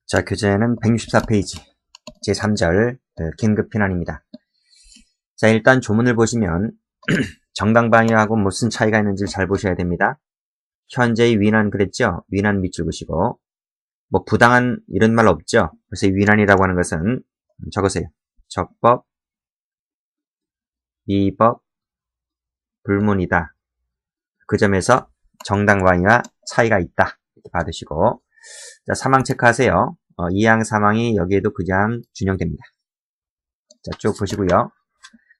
자, 교재는 164페이지 제3절 긴급피난입니다. 자, 일단 조문을 보시면 정당방위하고 무슨 차이가 있는지 잘 보셔야 됩니다. 현재의 위난 그랬죠? 위난 밑줄 그시고 뭐 부당한 이런 말 없죠? 그래서 위난이라고 하는 것은 적으세요. 적법, 위법, 불문이다. 그 점에서 정당방위와 차이가 있다. 이렇게 받으시고 자, 사망 체크하세요. 2항 3항이 여기에도 그냥 준용됩니다. 자, 쭉 보시고요.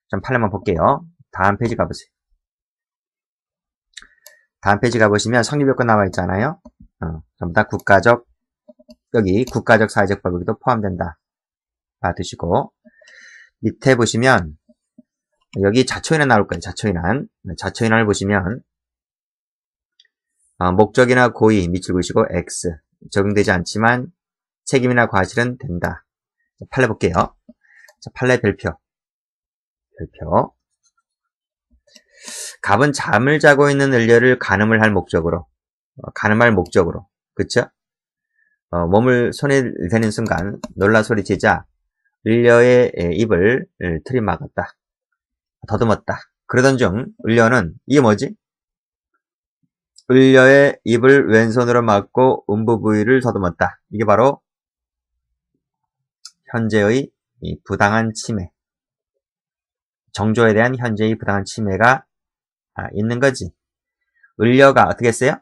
좀 판례만 볼게요. 다음 페이지 가보세요. 다음 페이지 가보시면 성립요건 나와 있잖아요. 전부 다 국가적, 여기 국가적 사회적 법에도 포함된다. 봐두시고 밑에 보시면 여기 자초인안 나올 거예요. 자초인안. 자초인안을 보시면 목적이나 고의 밑줄 그으시고 X 적용되지 않지만 책임이나 과실은 된다. 자, 판례 볼게요. 자, 판례 별표. 갑은 잠을 자고 있는 을려를 간음을 할 목적으로, 그쵸? 몸을 손에 대는 순간 놀라 소리치자 을려의 입을 들이막았다. 더듬었다. 그러던 중 을려는 이게 뭐지? 을려의 입을 왼손으로 막고 음부 부위를 더듬었다. 이게 바로 현재의 부당한 침해, 정조에 대한 현재의 부당한 침해가 있는 거지. 을려가 어떻게 했어요?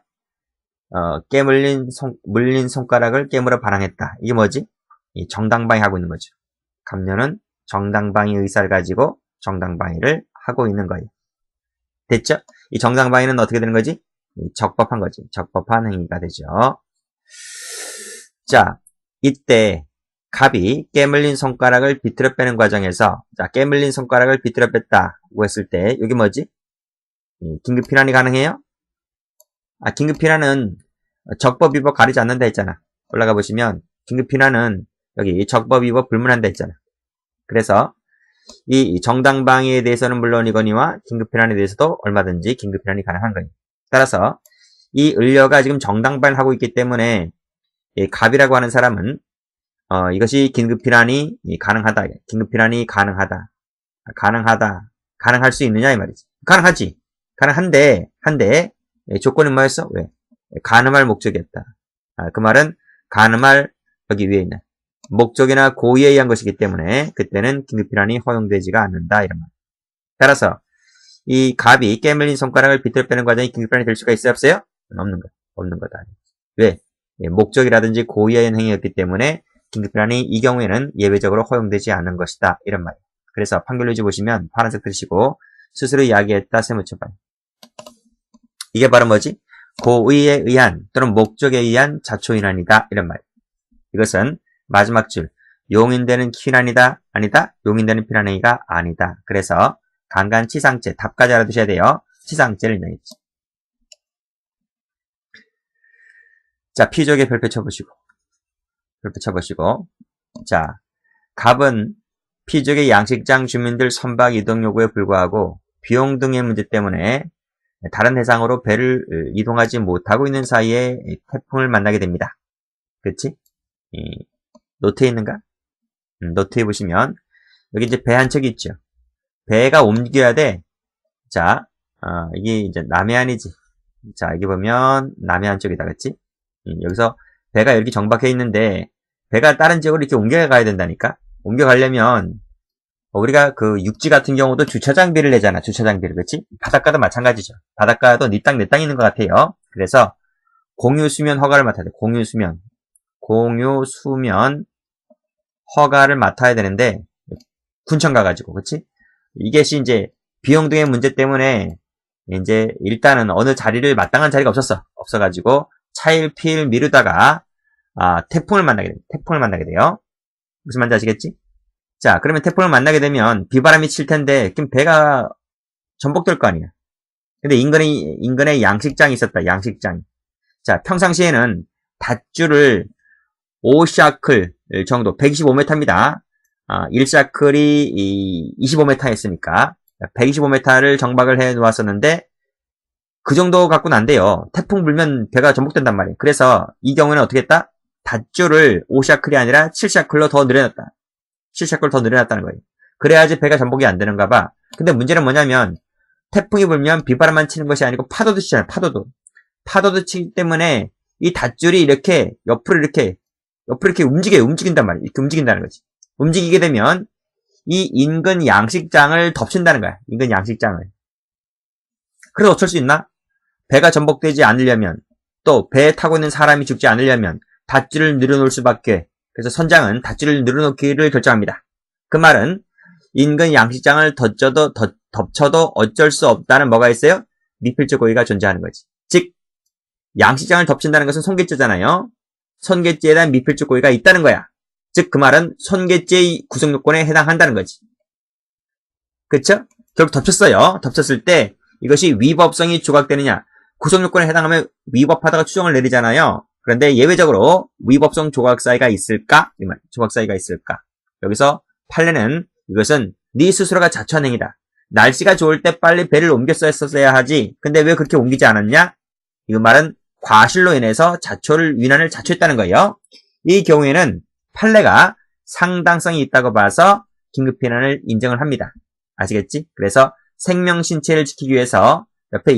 물린 손가락을 깨물어 반항했다. 이게 뭐지? 정당방위 하고 있는 거죠. 갑녀는 정당방위 의사를 가지고 정당방위를 하고 있는 거예요. 됐죠? 이 정당방위는 어떻게 되는 거지? 적법한 거지. 적법한 행위가 되죠. 자, 이때 갑이 깨물린 손가락을 비틀어 빼는 과정에서, 자, 깨물린 손가락을 비틀어 뺐다고 했을 때, 여기 뭐지? 긴급피난이 가능해요? 긴급피난은 적법, 위법 가리지 않는다 했잖아. 올라가 보시면, 긴급피난은 여기 적법, 위법 불문한다 했잖아. 그래서, 이 정당방위에 대해서는 물론이거니와 긴급피난에 대해서도 얼마든지 긴급피난이 가능한 거예요. 따라서, 이 을려가 지금 정당방위를 하고 있기 때문에, 이 갑이라고 하는 사람은, 이것이 긴급피난이 가능하다. 긴급피난이 가능하다. 가능할 수 있느냐, 이 말이지. 가능하지. 가능한데, 조건은 뭐였어? 왜? 간음할 목적이었다. 그 말은, 간음할, 여기 위에 있는, 목적이나 고의에 의한 것이기 때문에, 그때는 긴급피난이 허용되지가 않는다, 이런 말. 따라서, 이 갑이 깨물린 손가락을 비틀어 빼는 과정이 긴급피난이 될 수가 있어요, 없어요? 없는 거다. 왜? 목적이라든지 고의에 의한 행위였기 때문에, 긴급피난이 이 경우에는 예외적으로 허용되지 않는 것이다. 이런 말. 그래서 판결유지 보시면 파란색 들으시고 스스로 이야기했다. 세무쳐봐요. 이게 바로 뭐지? 고의에 의한 또는 목적에 의한 자초인안이다. 이런 말. 이것은 마지막 줄 용인되는 피난이다. 아니다. 용인되는 피난행위가 아니다. 그래서 강간치상죄 답까지 알아두셔야 돼요. 치상죄를 인정했지. 자, 피족의 별표 쳐보시고. 자, 갑은 피족의 양식장 주민들 선박 이동 요구에 불구하고 비용 등의 문제 때문에 다른 해상으로 배를 이동하지 못하고 있는 사이에 태풍을 만나게 됩니다. 그치? 노트에 있는가? 노트에 보시면 여기 이제 배 한 척이 있죠. 배가 움직여야 돼. 자, 이게 이제 남해안이지. 자, 여기 보면 남해안 쪽이다. 그치? 여기서 배가 이렇게 정박해 있는데 배가 다른 지역으로 이렇게 옮겨가야 된다니까? 옮겨가려면 우리가 그 육지 같은 경우도 주차장비를 내잖아. 주차장비를. 그렇지? 바닷가도 마찬가지죠. 바닷가도 네 땅 내 땅 있는 것 같아요. 그래서 공유수면 허가를 맡아야 돼. 공유수면 허가를 맡아야 되는데 군청 가가지고. 그렇지? 이것이 이제 비용 등의 문제 때문에 이제 일단은 어느 자리를 마땅한 자리가 없어가지고 차일피일 미루다가 태풍을 만나게 돼요. 무슨 말인지 아시겠지? 자, 그러면 태풍을 만나게 되면 비바람이 칠 텐데, 그럼 배가 전복될 거 아니야. 근데 인근에 양식장이 있었다, 양식장이. 자, 평상시에는 닷줄을 5샤클 정도, 125m입니다. 1샤클이 25m였으니까, 125m를 정박을 해 놓았었는데, 그 정도 갖고는 안 돼요. 태풍 불면 배가 전복된단 말이에요. 그래서 이 경우에는 어떻게 했다? 닷줄을 5샤클이 아니라 7샤클로 더 늘려놨다. 7샤클 더 늘려놨다는 거예요. 그래야지 배가 전복이 안 되는가 봐. 근데 문제는 뭐냐면 태풍이 불면 비바람만 치는 것이 아니고 파도도 치잖아요. 파도도 치기 때문에 이 닷줄이 이렇게 옆으로 이렇게 움직인단 말이에요. 이렇게 움직인다는 거지. 움직이게 되면 이 인근 양식장을 덮친다는 거야. 인근 양식장을. 그래서 어쩔 수 있나? 배가 전복되지 않으려면, 또 배에 타고 있는 사람이 죽지 않으려면 닷줄을 늘어놓을 수밖에. 그래서 선장은 닷줄을 늘어놓기를 결정합니다. 그 말은 인근 양식장을 덮쳐도 어쩔 수 없다는 뭐가 있어요? 미필적 고의가 존재하는 거지. 즉 양식장을 덮친다는 것은 손괴죄잖아요. 손괴죄에 대한 미필적 고의가 있다는 거야. 즉 그 말은 손괴죄의 구성요건에 해당한다는 거지. 그쵸? 결국 덮쳤어요. 덮쳤을 때 이것이 위법성이 조각되느냐. 구성요건에 해당하면 위법하다가 추정을 내리잖아요. 그런데 예외적으로 위법성 조각사유가 있을까? 이 말, 조각사유가 있을까? 여기서 판례는 이것은 네 스스로가 자초한 행위다. 날씨가 좋을 때 빨리 배를 옮겼어야 하지. 근데 왜 그렇게 옮기지 않았냐? 이 말은 과실로 인해서 위난을 자초했다는 거예요. 이 경우에는 판례가 상당성이 있다고 봐서 긴급피난을 인정을 합니다. 아시겠지? 그래서 생명신체를 지키기 위해서 옆에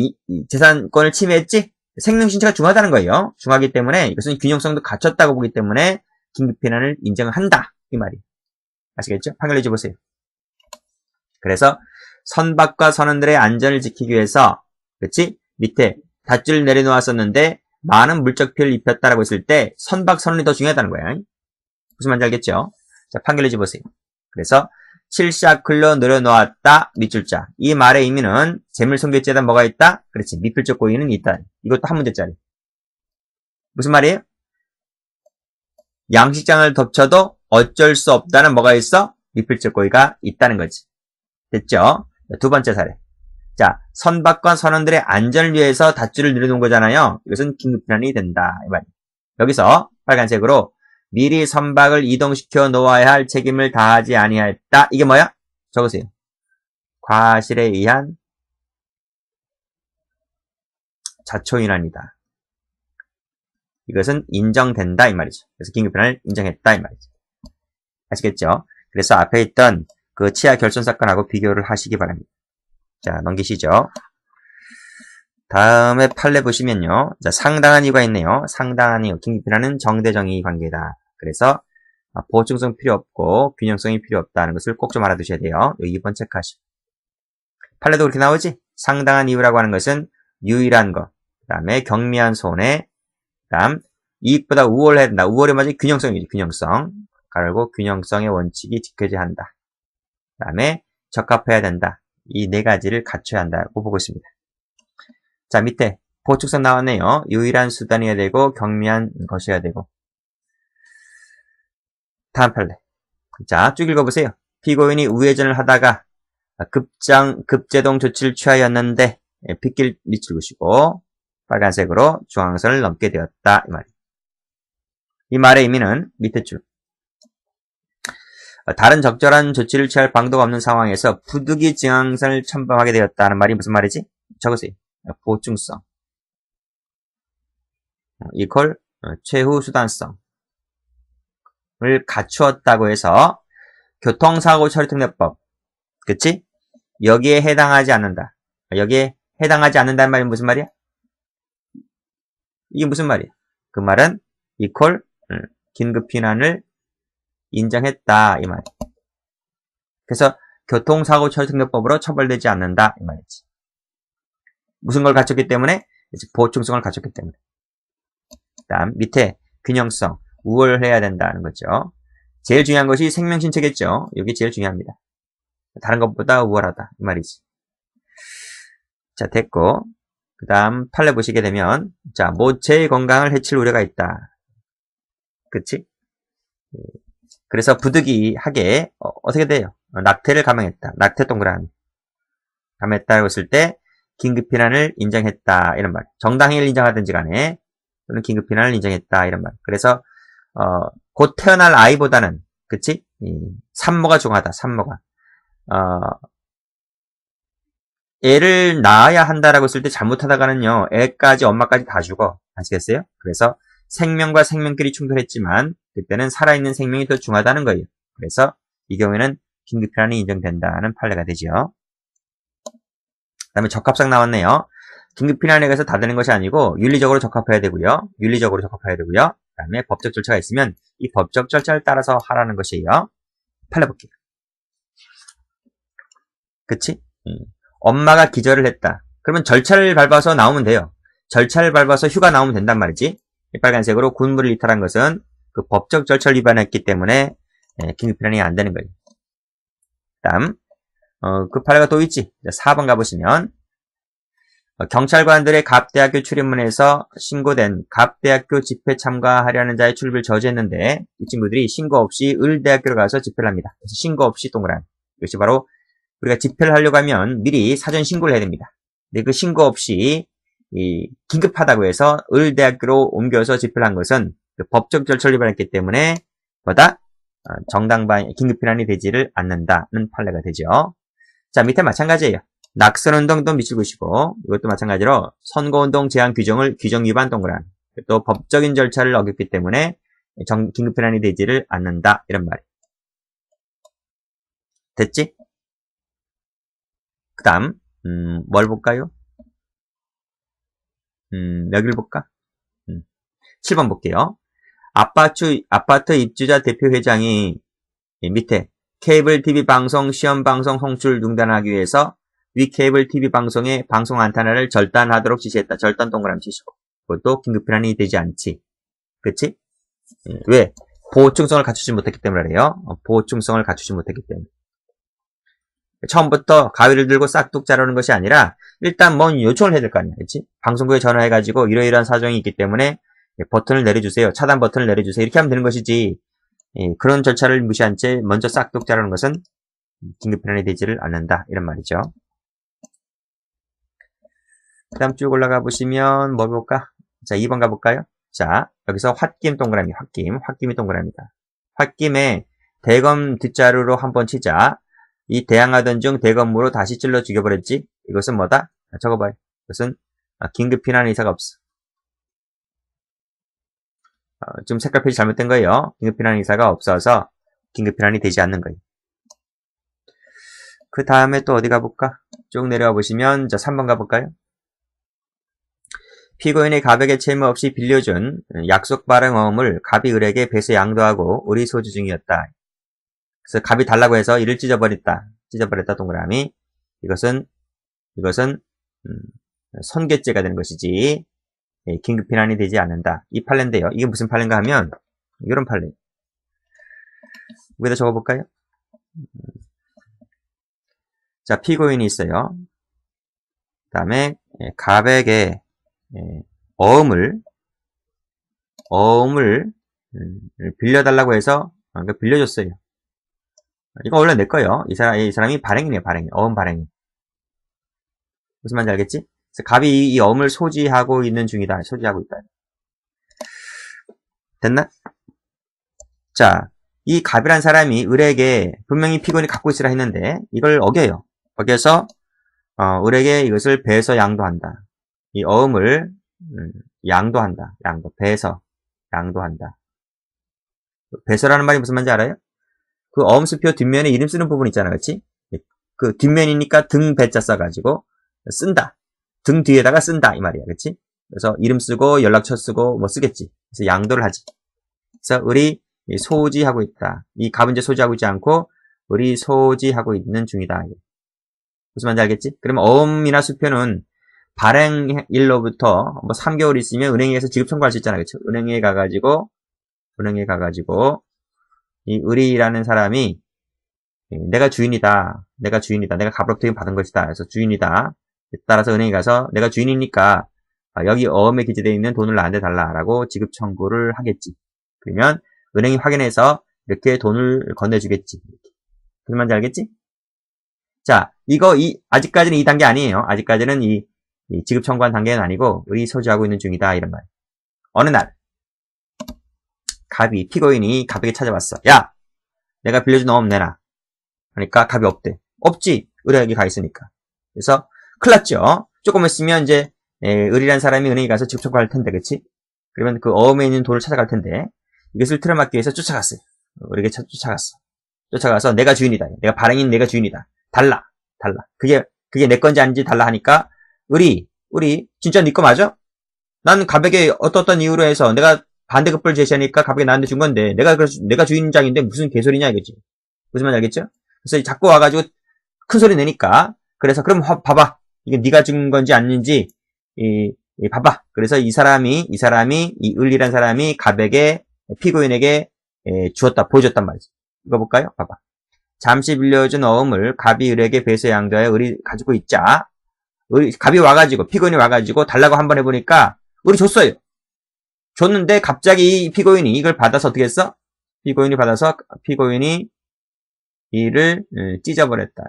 재산권을 침해했지? 생명신체가 중하다는 거예요. 중하기 때문에 이것은 균형성도 갖췄다고 보기 때문에 긴급피난을 인정한다. 이 말이. 아시겠죠? 판결 내줘보세요. 그래서 선박과 선원들의 안전을 지키기 위해서, 그렇지? 밑에 닷줄을 내려놓았었는데 많은 물적 피해를 입혔다라고 했을 때 선박 선원이 더 중요하다는 거야. 무슨 말인지 알겠죠? 자, 판결 내줘보세요. 그래서 7샤클로 늘어놓았다. 밑줄자. 이 말의 의미는 재물손괴죄에다 뭐가 있다? 그렇지. 미필적 고의는 있다. 이것도 한 문제짜리. 무슨 말이에요? 양식장을 덮쳐도 어쩔 수 없다는 뭐가 있어? 미필적 고의가 있다는 거지. 됐죠? 두 번째 사례. 자, 선박과 선원들의 안전을 위해서 닷줄을 늘어놓은 거잖아요. 이것은 긴급피난이 된다. 이 말이에요. 여기서 빨간색으로 미리 선박을 이동시켜 놓아야 할 책임을 다하지 아니하였다. 이게 뭐야? 적으세요. 과실에 의한 자초위난이다. 이것은 인정된다 이 말이죠. 그래서 긴급피난을 인정했다 이 말이죠. 아시겠죠? 그래서 앞에 있던 그 치아 결손 사건하고 비교를 하시기 바랍니다. 자, 넘기시죠. 다음에 판례 보시면요. 자, 상당한 이유가 있네요. 상당한 이유. 긴급피난은 정대정의 관계다. 그래서 보충성 필요 없고 균형성이 필요 없다는 것을 꼭 좀 알아두셔야 돼요. 여기 2번 체크하시고. 판례도 그렇게 나오지? 상당한 이유라고 하는 것은 유일한 것, 그 다음에 경미한 손해, 그 다음 이익보다 우월해야 된다. 우월이 뭐지? 균형성이지. 균형성. 가르고 균형성의 원칙이 지켜져야 한다. 그 다음에 적합해야 된다. 이 네 가지를 갖춰야 한다고 보고 있습니다. 자, 밑에 보충성 나왔네요. 유일한 수단이어야 되고 경미한 것이어야 되고. 다음 판례. 자, 쭉 읽어보세요. 피고인이 우회전을 하다가 급제동 조치를 취하였는데 빗길 밑줄 그시고 빨간색으로 중앙선을 넘게 되었다. 이 말의 의미는 밑에 줄. 다른 적절한 조치를 취할 방도가 없는 상황에서 부득이 중앙선을 첨벙하게 되었다는 말이 무슨 말이지? 적으세요. 보충성. 이퀄 최후 수단성을 갖추었다고 해서 교통사고 처리특례법, 그치? 여기에 해당하지 않는다. 여기에 해당하지 않는다는 말이 무슨 말이야? 이게 무슨 말이야? 그 말은 이퀄 긴급피난을 인정했다 이 말. 그래서 교통사고 처리특례법으로 처벌되지 않는다 이 말이지. 무슨 걸 갖췄기 때문에? 보충성을 갖췄기 때문에. 다음 밑에 균형성, 우월해야 된다는 거죠. 제일 중요한 것이 생명신체겠죠. 여기 제일 중요합니다. 다른 것보다 우월하다 이 말이지. 자, 됐고 그 다음 판례 보시게 되면 자, 모체의 건강을 해칠 우려가 있다. 그치? 그래서 부득이하게 어떻게 돼요? 낙태를 감행했다. 낙태 동그라미. 감행했다고 했을 때 긴급피난을 인정했다 이런 말. 정당행위를 인정하든지 간에 또는 긴급피난을 인정했다 이런 말. 그래서 곧 태어날 아이보다는 그치? 산모가 중하다. 산모가 애를 낳아야 한다라고 했을 때 잘못하다가는요 애까지 엄마까지 다 죽어. 아시겠어요? 그래서 생명과 생명끼리 충돌했지만 그때는 살아있는 생명이 더 중하다는 거예요. 그래서 이 경우에는 긴급피난이 인정된다는 판례가 되죠. 그 다음에 적합상 나왔네요. 긴급피난에 의해서 다 되는 것이 아니고 윤리적으로 적합해야 되고요. 윤리적으로 적합해야 되고요. 그 다음에 법적 절차가 있으면 이 법적 절차를 따라서 하라는 것이에요. 판례 볼게요. 그치? 엄마가 기절을 했다. 그러면 절차를 밟아서 나오면 돼요. 절차를 밟아서 휴가 나오면 된단 말이지. 이 빨간색으로 군무를 이탈한 것은 그 법적 절차를 위반했기 때문에 긴급피난이 안 되는 거예요. 그 다음 그 판례가 또 있지. 4번 가보시면 경찰관들의 갑대학교 출입문에서 신고된 갑대학교 집회 참가하려는 자의 출입을 저지했는데 이 친구들이 신고 없이 을대학교로 가서 집회를 합니다. 그래서 신고 없이 동그란 이것이 바로 우리가 집회를 하려고 하면 미리 사전 신고를 해야 됩니다. 근데 그 신고 없이 긴급하다고 해서 을대학교로 옮겨서 집회를 한 것은 그 법적 절차를 위반했기 때문에 뭐다? 정당방 긴급피난이 되지를 않는다는 판례가 되죠. 자, 밑에 마찬가지예요. 낙선운동도 밑줄 그으시고 이것도 마찬가지로 선거운동 제한 규정을 규정 위반 동그란 또 법적인 절차를 어겼기 때문에 긴급피난이 되지를 않는다 이런 말이에요. 됐지? 그 다음 뭘 볼까요? 여기를 볼까? 7번 볼게요. 아파트 입주자 대표회장이 밑에 케이블 TV 방송 시험 방송 송출 중단하기 위해서 위 케이블 TV 방송의 방송 안테나를 절단하도록 지시했다. 절단 동그라미 치시고. 그것도 긴급피난이 되지 않지. 그치? 왜? 보호충성을 갖추지 못했기 때문에 그래요. 보호충성을 갖추지 못했기 때문에. 처음부터 가위를 들고 싹둑 자르는 것이 아니라 일단 뭔 요청을 해야 될 거 아니야. 그치? 방송국에 전화해가지고 이러이러한 사정이 있기 때문에 버튼을 내려주세요. 차단 버튼을 내려주세요. 이렇게 하면 되는 것이지. 그런 절차를 무시한 채 먼저 싹둑 자르는 것은 긴급피난이 되지를 않는다. 이런 말이죠. 그 다음 쭉 올라가 보시면 뭘 볼까? 자, 2번 가볼까요? 자, 여기서 홧김 동그라미, 홧김이 동그라미다. 홧김에 대검 뒷자루로 한번 치자. 이 대항하던 중 대검으로 다시 찔러 죽여버렸지? 이것은 뭐다? 적어봐요. 이것은 긴급피난 의사가 없어. 지금 색깔 표시 잘못된 거예요. 긴급피난 의사가 없어서 긴급피난이 되지 않는 거예요. 그 다음에 또 어디 가볼까? 쭉 내려와 보시면 자 3번 가볼까요? 피고인의 갑에게 채무 없이 빌려준 약속 발행 어음을 갑이 을에게 배서 양도하고 을이 소지 중이었다. 그래서 갑이 달라고 해서 이를 찢어버렸다 동그라미. 이것은 선괴죄가 되는 것이지 긴급피난이 되지 않는다. 이 판례인데요. 이게 무슨 판례인가 하면 이런 판례. 위에다 적어볼까요? 자, 피고인이 있어요. 그 다음에 갑에게 어음을 빌려달라고 해서 빌려줬어요. 이거 원래 내 거예요. 이 사람이 발행이네요. 어음 발행이. 무슨 말인지 알겠지? 그래서 갑이 이 어음을 소지하고 있는 중이다. 소지하고 있다. 됐나? 자, 이 갑이란 사람이 을에게 분명히 피고인이 갖고 있으라 했는데 이걸 어겨요. 어겨서 을에게 이것을 배서 양도한다. 이 어음을 양도한다. 양도한다. 배서라는 말이 무슨 말인지 알아요? 그 어음수표 뒷면에 이름 쓰는 부분 있잖아, 그렇지? 그 뒷면이니까 등 배자 써가지고 쓴다. 등 뒤에다가 쓴다 이 말이야, 그렇지? 그래서 이름 쓰고 연락처 쓰고 뭐 쓰겠지. 그래서 양도를 하지. 그래서 을이 소지하고 있다. 이 갑은 이제 소지하고 있지 않고 을이 소지하고 있는 중이다. 무슨 말인지 알겠지? 그러면 어음이나 수표는 발행일로부터 뭐 3개월 있으면 은행에서 지급 청구할 수 있잖아, 그렇죠? 은행에 가가지고 이 을이라는 사람이 내가 주인이다. 내가 갑으로부터 받은 것이다. 그래서 주인이다. 따라서 은행에 가서 내가 주인이니까 여기 어음에 기재되어 있는 돈을 나한테 달라라고 지급 청구를 하겠지. 그러면 은행이 확인해서 이렇게 돈을 건네주겠지. 무슨 말인지 알겠지? 자, 아직까지는 이 단계 아니에요. 아직까지는 이 지급 청구한 단계는 아니고 을이 소지하고 있는 중이다 이런 말. 어느 날 갑이 피고인이 갑에게 찾아왔어. 야, 내가 빌려준 어음 내놔. 그러니까 갑이 없대. 없지. 을에게 가 있으니까. 그래서 큰일 났죠. 조금 있으면 이제 을이라는 사람이 은행에 가서 지급 청구할 텐데, 그치? 그러면 그 어음에 있는 돌을 찾아갈 텐데 이것을 틀어막기 위해서 쫓아갔어요. 우리에게 쫓아갔어. 쫓아가서 내가 주인이다. 내가 발행인 내가 주인이다. 달라. 그게 내 건지 아닌지 달라 하니까 우리 진짜 네 거 맞아? 난 가백에 어떤 이유로 해서 내가 반대급부를 제시하니까 가백에 나한테 준 건데 내가 주인장인데 무슨 개소리냐 이거지. 무슨 말인지 알겠죠? 그래서 자꾸 와가지고 큰 소리 내니까 그래서 그럼 봐봐. 이게 네가 준 건지 아닌지 봐봐. 그래서 이 사람이 이 을이란 사람이 가백에 피고인에게 보여줬단 말이지. 이거 볼까요? 봐봐. 잠시 빌려준 어음을 갑이 을에게 배서 양도하여 을이 가지고 있자. 갑이 와가지고 피고인이 와가지고 달라고 한번 해보니까 을이 줬어요. 줬는데 갑자기 피고인이 이걸 받아서 어떻게 했어? 피고인이 이를 찢어버렸다.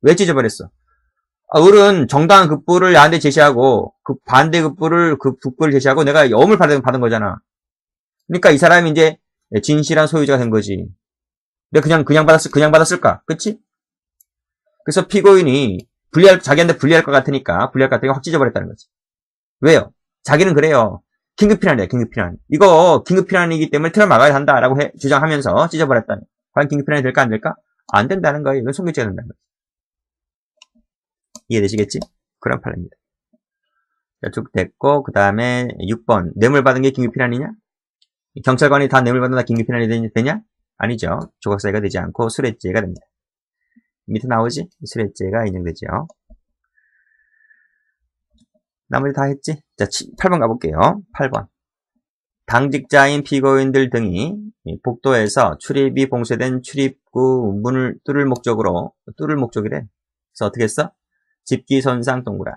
왜 찢어버렸어? 을은 정당한 급부를 나한테 제시하고 그 반대 급부를 제시하고 내가 어음을 받은 거잖아. 그러니까 이 사람이 이제 진실한 소유자가 된 거지. 내가 그냥 받았을까? 그치? 그래서 피고인이 자기한테 불리할 것 같으니까 확 찢어버렸다는 거지. 왜요? 자기는 그래요. 긴급피난이야, 긴급피난. 이거 긴급피난이기 때문에 틀어 막아야 한다라고 주장하면서 찢어버렸다는. 과연 긴급피난이 될까, 안 될까? 안 된다는 거예요. 이건 손괴죄가 된다는 거지. 이해되시겠지? 그런 판례입니다. 자, 쭉 됐고, 그 다음에 6번. 뇌물 받은 게 긴급피난이냐? 경찰관이 다 뇌물 받은 다 긴급피난이 되냐? 아니죠. 조각사유가 되지 않고 수뢰죄가 됩니다. 밑에 나오지? 수뢰죄가 인정되죠. 나머지 다 했지? 자, 8번 가볼게요. 8번. 당직자인 피고인들 등이 복도에서 출입이 봉쇄된 출입구 문을 뚫을 목적이래. 그래서 어떻게 했어? 집기 손상 동그란.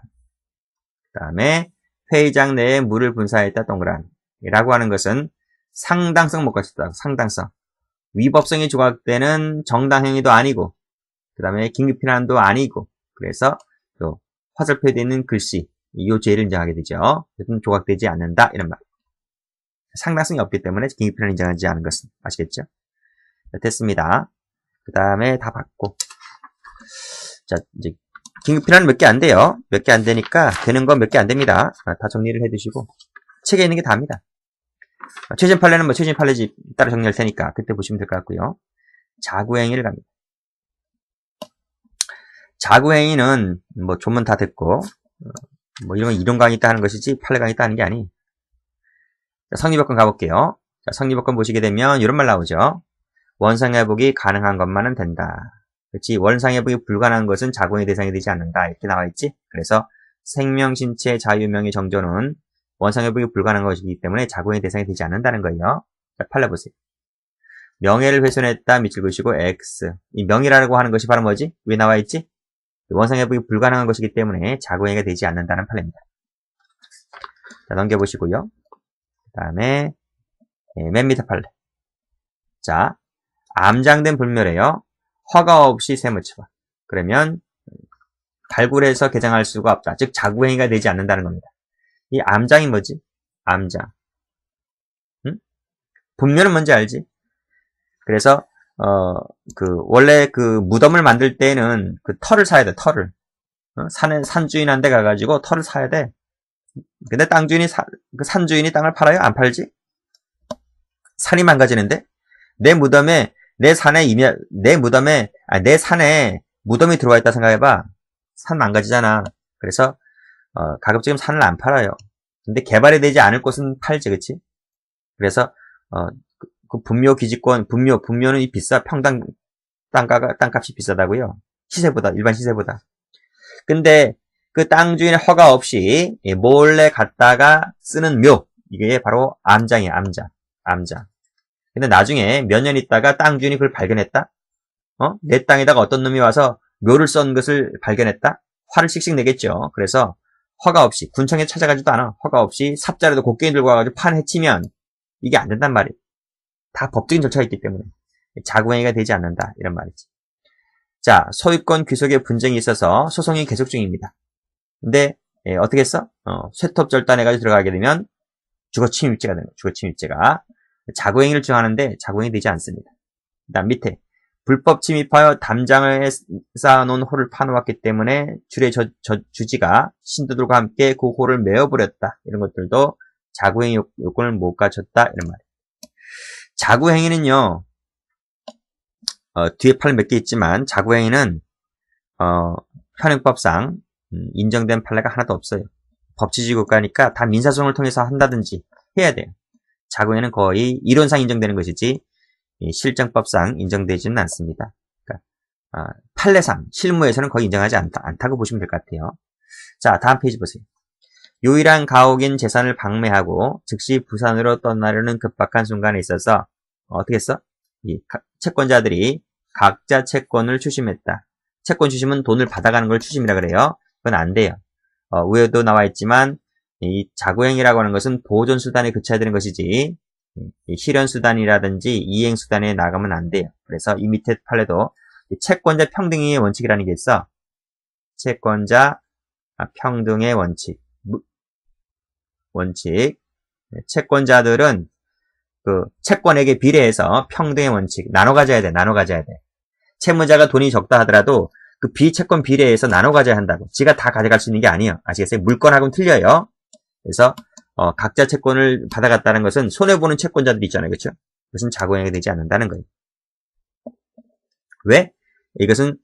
그 다음에 회의장 내에 물을 분사했다 동그란. 이라고 하는 것은 상당성 못 갖췄다. 상당성. 위법성이 조각되는 정당행위도 아니고, 그 다음에 긴급피난도 아니고, 그래서 또 화살표에 있는 글씨, 이 죄를 인정하게 되죠. 그래서 조각되지 않는다. 이런 말. 상당성이 없기 때문에 긴급피난을 인정하지 않은 것은 아시겠죠? 자, 됐습니다. 그 다음에 다 받고. 자, 이제 긴급피난은 몇 개 안 돼요. 몇 개 안 되니까 되는 건 몇 개 안 됩니다. 다 정리를 해두시고 책에 있는 게 다입니다. 최신 판례는 최신 판례집 따로 정리할 테니까 그때 보시면 될 것 같고요. 자구행위를 갑니다. 자구행위는 조문 다 됐고 이런 강의 있다 하는 것이지 판례 강의 있다 하는 게 아니. 자, 성립요건 가볼게요. 자, 성립요건 보시게 되면 이런 말 나오죠. 원상회복이 가능한 것만은 된다. 그렇지. 원상회복이 불가능한 것은 자구행위 대상이 되지 않는다. 이렇게 나와있지. 그래서 생명, 신체, 자유, 명예, 정조는 원상회복이 불가능한 것이기 때문에 자구행위 대상이 되지 않는다는 거예요. 자, 판례 보세요. 명예를 훼손했다. 밑줄 그으시고 X. 이 명예라고 하는 것이 바로 뭐지? 왜 나와있지? 원상회복이 불가능한 것이기 때문에 자구행위가 되지 않는다는 판례입니다. 자, 넘겨보시고요. 그 다음에 맨 밑에 판례. 자, 암장된 불멸에요. 허가 없이 세무처분. 그러면 발굴해서 개정할 수가 없다. 즉 자구행위가 되지 않는다는 겁니다. 이 암장이 뭐지? 암장. 응? 분멸은 뭔지 알지? 그래서 원래 그 무덤을 만들 때는 그 털을 사야 돼. 털을. 산 주인한테 가가지고 털을 사야 돼. 근데 그 산 주인이 땅을 팔아요? 안 팔지? 산이 망가지는데? 내 산에 무덤이 들어와 있다 생각해봐. 산 망가지잖아. 그래서 가급적이면 산을 안 팔아요. 근데 개발이 되지 않을 곳은 팔지, 그치? 그래서 그 분묘는 비싸. 평당 땅값이 비싸다고요. 일반 시세보다. 근데 그 땅 주인의 허가 없이 몰래 갖다가 쓰는 묘, 이게 바로 암장이에요. 암장. 근데 나중에 몇 년 있다가 땅 주인이 그걸 발견했다? 내 땅에다가 어떤 놈이 와서 묘를 썬 것을 발견했다? 화를 씩씩 내겠죠. 그래서 허가 없이, 군청에 찾아가지도 않아. 허가 없이 삽자라도 곡괭이 들고 와가지고 판 해치면 이게 안 된단 말이에요. 다 법적인 절차가 있기 때문에 자구행위가 되지 않는다. 이런 말이지. 자, 소유권 귀속의 분쟁이 있어서 소송이 계속 중입니다. 근데 어떻게 했어? 쇠톱절단해가지고 들어가게 되면 주거침입죄가 되는 거예요. 주거침입죄가. 자구행위를 주장하는데 자구행위 되지 않습니다. 그 다음 밑에 불법 침입하여 담장을 쌓아놓은 홀을 파놓았기 때문에 줄의 주지가 신도들과 함께 그 홀을 메어버렸다. 이런 것들도 자구행위 요건을 못 갖췄다. 이런 말이에요. 자구행위는요, 뒤에 팔 몇 개 있지만, 자구행위는, 현행법상, 인정된 판례가 하나도 없어요. 법치주의 국가니까 다 민사소송을 통해서 한다든지 해야 돼요. 자구행위는 거의 이론상 인정되는 것이지, 실정법상 인정되지는 않습니다. 그러니까, 판례상, 실무에서는 거의 인정하지 않다고 보시면 될 것 같아요. 자, 다음 페이지 보세요. 요일한 가옥인 재산을 방매하고 즉시 부산으로 떠나려는 급박한 순간에 있어서 어떻게 했어? 이 채권자들이 각자 채권을 추심했다. 채권 추심은 돈을 받아가는 걸 추심이라 그래요. 그건 안 돼요. 위에도 나와 있지만 이 자구행위라고 하는 것은 보존수단에 그쳐야 되는 것이지 실현수단이라든지 이행수단에 나가면 안 돼요. 그래서 이 밑에 판례도 채권자 평등의 원칙이라는 게 있어. 채권자 평등의 원칙. 채권자들은 그 채권액에 비례해서 평등의 원칙 나눠 가져야 돼. 채무자가 돈이 적다 하더라도 그 비채권 비례해서 나눠 가져야 한다고. 지가 다 가져갈 수 있는 게 아니에요. 아시겠어요? 물건하고는 틀려요. 그래서 각자 채권을 받아갔다는 것은 손해보는 채권자들이 있잖아요. 그렇죠? 그것은 자구행위가 되지 않는다는 거예요. 왜? 이것은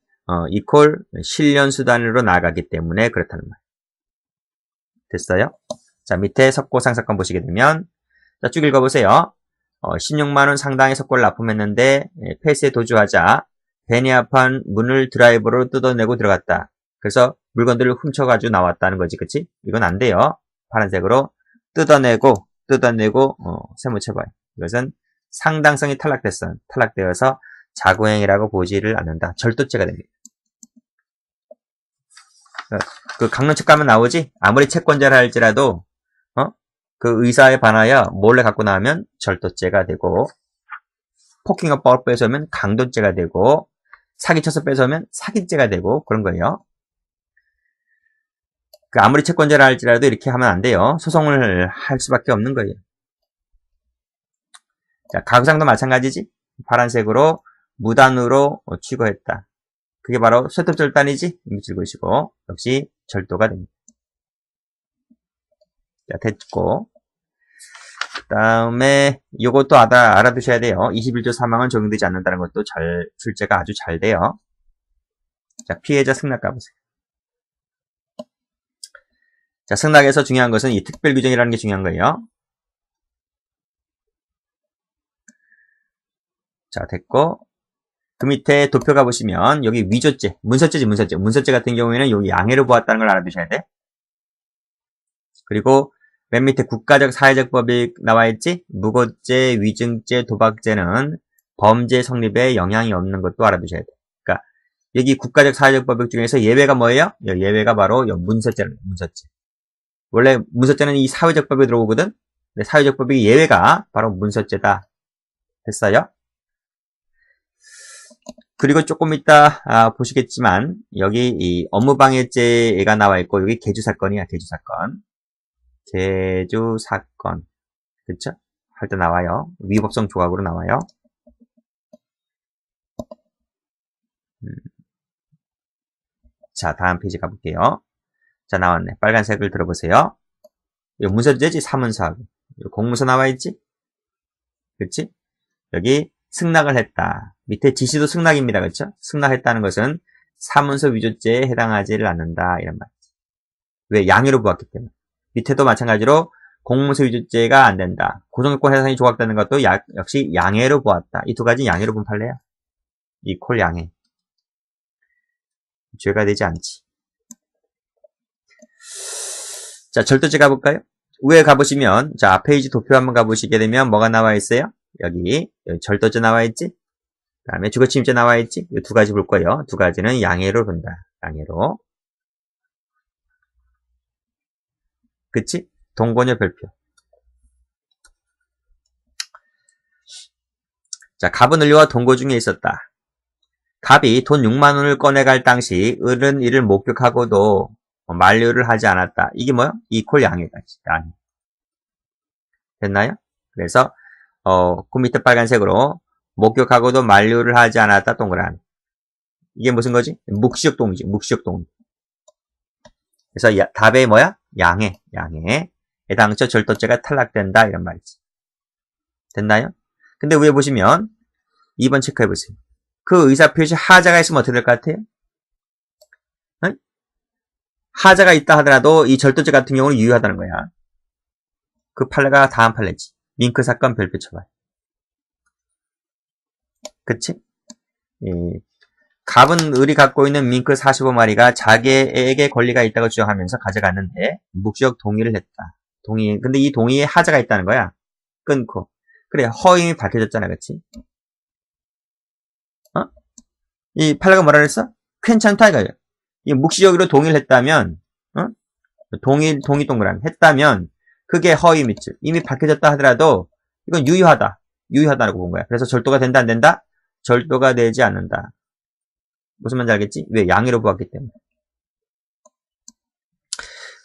이퀄 실현수단으로 나가기 때문에 그렇다는 말. 됐어요? 자, 밑에 석고상 사건 보시게 되면 자, 쭉 읽어보세요. 16만원 상당의 석고를 납품했는데 폐쇄에 도주하자 벤이 앞한 문을 드라이버로 뜯어내고 들어갔다. 그래서 물건들을 훔쳐가지고 나왔다는 거지. 그치? 이건 안 돼요. 파란색으로 뜯어내고 세무처벌. 이것은 상당성이 탈락되어서 자구행위라고 보지를 않는다. 절도죄가 됩니다. 그 강론책 가면 나오지? 아무리 채권자라 할지라도 그 의사에 반하여 몰래 갖고 나오면 절도죄가 되고 폭행업법을 뺏어오면 강도죄가 되고 사기쳐서 뺏어오면 사기죄가 되고 그런 거예요. 그 아무리 채권자라 할지라도 이렇게 하면 안 돼요. 소송을 할 수밖에 없는 거예요. 자, 가구상도 마찬가지지. 파란색으로 무단으로 취거했다. 그게 바로 쇠톱절단이지. 읽으시고 역시 절도가 됩니다. 자, 됐고 그 다음에 이것도 알아두셔야 돼요. 21조 사망은 적용되지 않는다는 것도 출제가 아주 잘 돼요. 자, 피해자 승낙 가보세요. 자, 승낙에서 중요한 것은 이 특별 규정이라는 게 중요한 거예요. 자, 됐고 그 밑에 도표 가보시면 여기 위조죄, 문서죄 같은 경우에는 여기 양해를 보았다는 걸 알아두셔야 돼. 그리고 맨 밑에 국가적 사회적 법이 나와 있지? 무고죄, 위증죄, 도박죄는 범죄 성립에 영향이 없는 것도 알아두셔야 돼. 그러니까 여기 국가적 사회적 법 중에서 예외가 뭐예요? 예외가 바로 문서죄입니다. 문서죄. 원래 문서죄는 이 사회적 법에 들어오거든? 근데 사회적 법의 예외가 바로 문서죄다. 됐어요? 그리고 조금 이따 보시겠지만 여기 이 업무방해죄가 나와 있고 여기 개주사건이야. 개주사건. 그쵸? 할 때 나와요. 위법성 조각으로 나와요. 자, 다음 페이지 가볼게요. 자, 나왔네. 빨간색을 들어보세요. 이거 문서죄지? 사문서하고. 공문서 나와 있지? 그치? 여기 승낙을 했다. 밑에 지시도 승낙입니다. 그렇죠? 승낙했다는 것은 사문서 위조죄에 해당하지를 않는다. 이런 말이지. 왜? 양해로 보았기 때문에. 밑에도 마찬가지로 공문서 위조죄가 안 된다. 고정요건 해상이 조각되는 것도 역시 양해로 보았다. 이 두 가지 양해로 본 판례야. 이퀄 양해. 죄가 되지 않지. 자, 절도죄 가볼까요? 위에 가보시면, 자, 페이지 도표 한번 가보시게 되면 뭐가 나와 있어요? 여기 절도죄 나와 있지? 그 다음에 주거침입죄 나와 있지? 이 두 가지 볼 거예요. 두 가지는 양해로 본다. 양해로. 그치? 동거녀 별표. 자, 갑은 을류와 동거 중에 있었다. 갑이 돈 6만 원을 꺼내갈 당시 을은 이를 목격하고도 만류를 하지 않았다. 이게 뭐야? 이퀄 양해다. 양해. 됐나요? 그래서 그 밑에 빨간색으로 목격하고도 만류를 하지 않았다. 동그라미. 이게 무슨 거지? 묵시적 동의지. 묵시적 동의. 그래서 답에 뭐야? 양해. 해당처 절도죄가 탈락된다. 이런 말이지. 됐나요? 근데 위에 보시면 2번 체크해보세요. 그 의사표시 하자가 있으면 어떻게 될 것 같아요? 응? 하자가 있다 하더라도 이 절도죄 같은 경우는 유효하다는 거야. 그 판례가 다음 판례지. 밍크 사건 별표 쳐봐요. 그치? 갑은 을이 갖고 있는 밍크 45마리가 자기에게 권리가 있다고 주장하면서 가져갔는데 묵시적 동의를 했다. 근데 이 동의에 하자가 있다는 거야. 끊고. 그래, 허임이 밝혀졌잖아, 그치? 이 판례가 뭐라 그랬어? 괜찮다, 이거예요. 이 묵시적으로 동의를 했다면, 동의 동그라미 했다면, 그게 허임이지. 이미 밝혀졌다 하더라도, 이건 유효하다라고 본 거야. 그래서 절도가 된다, 안 된다? 절도가 되지 않는다. 무슨 말인지 알겠지? 왜? 양해로 보았기 때문에.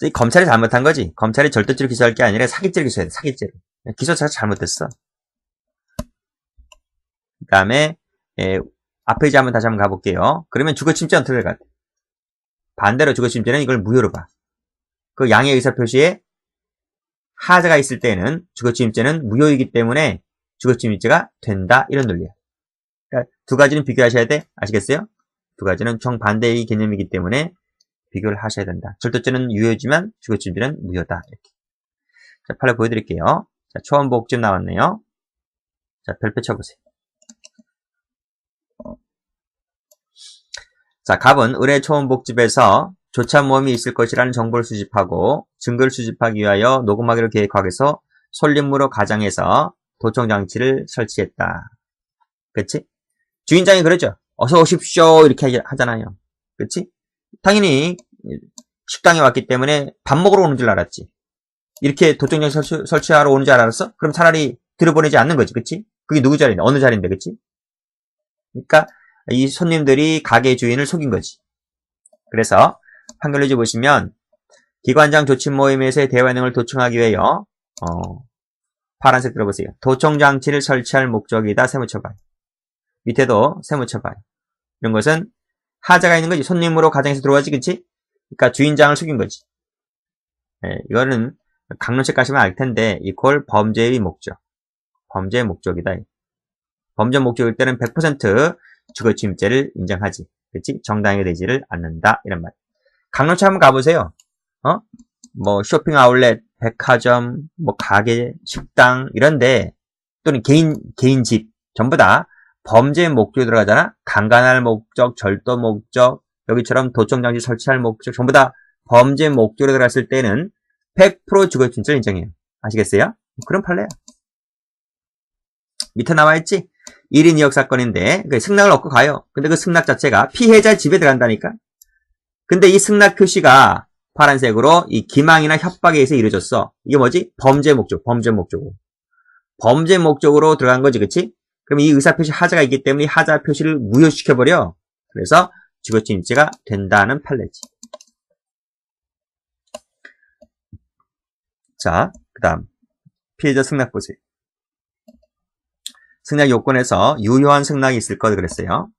이 검찰이 잘못한 거지. 검찰이 절도죄로 기소할 게 아니라 사기죄로 기소해야 돼. 사기죄로. 기소 자체가 잘못됐어. 그 다음에 앞 페이지 다시 한번 가볼게요. 그러면 주거침입죄는 어떻게 될 것 같아? 반대로 주거침입죄는 이걸 무효로 봐. 그 양해 의사표시에 하자가 있을 때는 주거침입죄는 무효이기 때문에 주거침입죄가 된다. 이런 논리야. 그러니까 두 가지는 비교하셔야 돼. 아시겠어요? 두 가지는 정반대의 개념이기 때문에 비교를 하셔야 된다. 절도죄는 유효지만 주거침입죄는 무효다. 이렇게. 자, 판례 보여드릴게요. 자, 초원복집 나왔네요. 자, 별표 쳐보세요. 자, 갑은 을의 초원복집에서 조차 모험이 있을 것이라는 정보를 수집하고 증거를 수집하기 위하여 녹음하기로 계획하고 해서 솔림으로 가장해서 도청장치를 설치했다. 그치? 주인장이 그러죠. 어서 오십시오 이렇게 하잖아요. 그치? 당연히 식당에 왔기 때문에 밥 먹으러 오는 줄 알았지. 이렇게 도청장치 설치하러 오는 줄 알았어? 그럼 차라리 들여보내지 않는 거지. 그치? 그게 누구 자리인데? 어느 자리인데? 그치? 그러니까 이 손님들이 가게 주인을 속인 거지. 그래서 판결문지 보시면 기관장 조치 모임에서의 대화 내용을 도청하기 위하여 파란색 들어보세요. 도청장치를 설치할 목적이다. 세무처발. 밑에도 세무처발. 이런 것은 하자가 있는 거지. 손님으로 가정에서 들어가지, 그치? 그러니까 주인장을 속인 거지. 이거는 강론책 가시면 알 텐데 이퀄 범죄의 목적. 범죄의 목적이다. 범죄 목적일 때는 100% 주거침입죄를 인정하지. 그치? 정당화되지를 않는다. 이런 말. 강론책 한번 가보세요. 뭐 쇼핑 아울렛, 백화점, 뭐 가게, 식당 이런데 또는 개인 집 전부 다 범죄 목적이 들어가잖아. 강간할 목적, 절도 목적, 여기처럼 도청장치 설치할 목적 전부 다 범죄 목적으로 들어갔을 때는 100% 주거침입죄를 인정해요. 아시겠어요? 그런 판례야. 밑에 나와있지? 1인 2역 사건인데 승낙을 얻고 가요. 근데 그 승낙 자체가 피해자 집에 들어간다니까. 근데 이 승낙 표시가 파란색으로 이 기망이나 협박에 의해서 이루어졌어. 이게 뭐지? 범죄 목적으로 들어간 거지, 그치? 그럼 이 의사표시 하자가 있기 때문에 이 하자 표시를 무효시켜버려. 그래서 주거침입죄가 된다는 판례지. 자, 그 다음 피해자 승낙 보세요. 승낙 요건에서 유효한 승낙이 있을 것 그랬어요.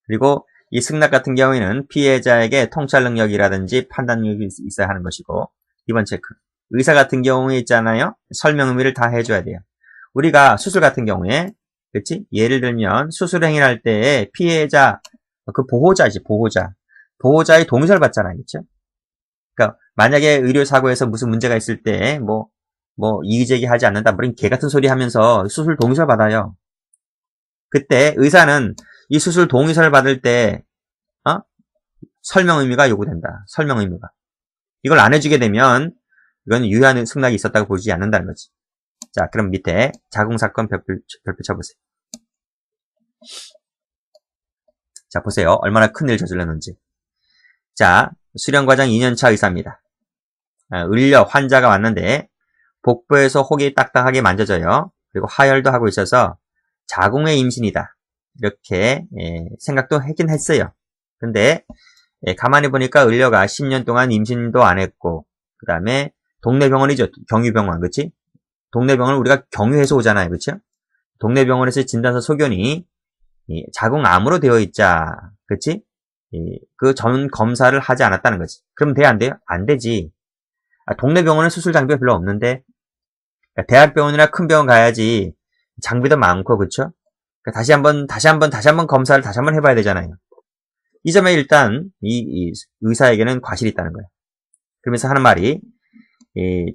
그리고 이 승낙 같은 경우에는 피해자에게 통찰 능력이라든지 판단 능력이 있어야 하는 것이고 2번 체크. 의사 같은 경우에 있잖아요. 설명 의미를 다 해줘야 돼요. 우리가 수술 같은 경우에 그렇지? 예를 들면 수술 행위를 할 때 피해자 그 보호자지 보호자의 동의서를 받잖아요. 그렇죠? 그러니까 만약에 의료사고에서 무슨 문제가 있을 때 뭐 이의제기하지 않는다 뭐 이런 개 같은 소리 하면서 수술 동의서를 받아요. 그때 의사는 이 수술 동의서를 받을 때 설명 의미가 요구된다. 설명 의미가. 이걸 안 해주게 되면 이건 유효한 승낙이 있었다고 보지 않는다는 거지. 자, 그럼 밑에 자궁사건 별표 쳐보세요. 자, 보세요. 얼마나 큰일 저질렀는지. 자, 수련과정 2년차 의사입니다. 환자가 왔는데 복부에서 혹이 딱딱하게 만져져요. 그리고 하혈도 하고 있어서 자궁의 임신이다. 이렇게 생각도 하긴 했어요. 근데 가만히 보니까 을려가 10년 동안 임신도 안 했고 그 다음에 동네 병원이죠. 경유병원, 그치? 동네 병원을 우리가 경유해서 오잖아요. 그쵸? 동네 병원에서 진단서 소견이 자궁암으로 되어 있자. 그치? 그 전 검사를 하지 않았다는 거지. 그럼 돼, 안 돼요? 안 되지. 동네 병원은 수술 장비가 별로 없는데, 그러니까 대학병원이나 큰 병원 가야지 장비도 많고, 그쵸? 그러니까 다시 한번 검사를 다시 한번 해봐야 되잖아요. 이 점에 일단, 이 의사에게는 과실이 있다는 거예요. 그러면서 하는 말이,